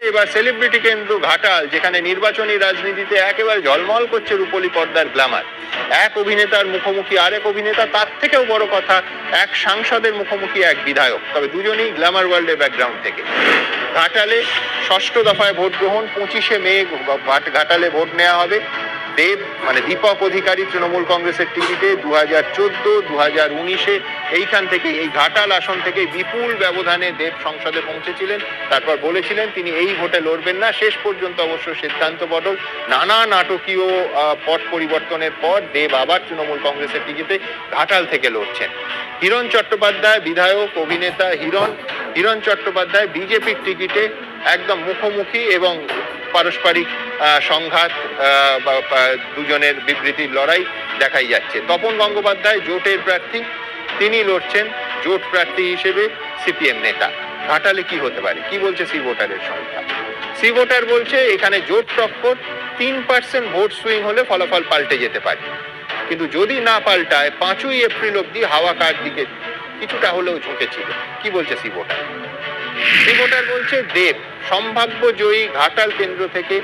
এবার সেলিব্রিটি কেন্দ্র ঘাটাল, যেখানে নির্বাচনী রাজনীতিতে একেবারে ঝলমল করছে রূপলী পর্দার গ্ল্যামার। এক অভিনেতার মুখোমুখি আরেক অভিনেতা, তার থেকেও বড় কথা এক সাংসদের মুখোমুখি এক বিধায়ক, তবে দুজনেই গ্ল্যামার ওয়ার্ল্ডের ব্যাকগ্রাউন্ড থেকে। ঘাটালে ষষ্ঠ দফায় ভোট গ্রহণ, 25শে মে ঘাটালে ভোট নেওয়া হবে। দেব মানে দীপক অধিকারী তৃণমূল কংগ্রেসের টিকিটে 2014, 2019-এ এইখান থেকে, এই ঘাটাল আসন থেকে বিপুল ব্যবধানে দেব সংসদে পৌঁছেছিলেন। তারপর বলেছিলেন তিনি এই ভোটে লড়বেন না। শেষ পর্যন্ত অবশ্য সিদ্ধান্ত বদল, নানা নাটকীয় পট পরিবর্তনের পর দেব আবার তৃণমূল কংগ্রেসের টিকিটে ঘাটাল থেকে লড়ছেন। হিরণ চট্টোপাধ্যায় বিধায়ক অভিনেতা হিরণ চট্টোপাধ্যায় বিজেপির টিকিটে একদম মুখোমুখি এবং পারস্পরিক সংঘাত বা দুজনের বিবৃতির লড়াই দেখাই যাচ্ছে। তপন গঙ্গোপাধ্যায় জোটের প্রার্থী, তিনি লড়ছেন জোট প্রার্থী হিসেবে সিপিএম নেতা। ঘাটালে কি হতে পারে, কি বলছে সি ভোটারের সংখ্যা? সি ভোটার বলছে এখানে জোট টক্কর, 3% ভোট সুইং হলে ফলাফল পাল্টে যেতে পারে, কিন্তু যদি না পাল্টায় 5ই এপ্রিল অব্দি হাওয়া কার দিকে কিছুটা হলেও ঝুঁকেছিল। কি বলছে সি ভোটার? সি ভোটার বলছে দেব সম্ভাব্য জয়ী ঘাটাল কেন্দ্র থেকে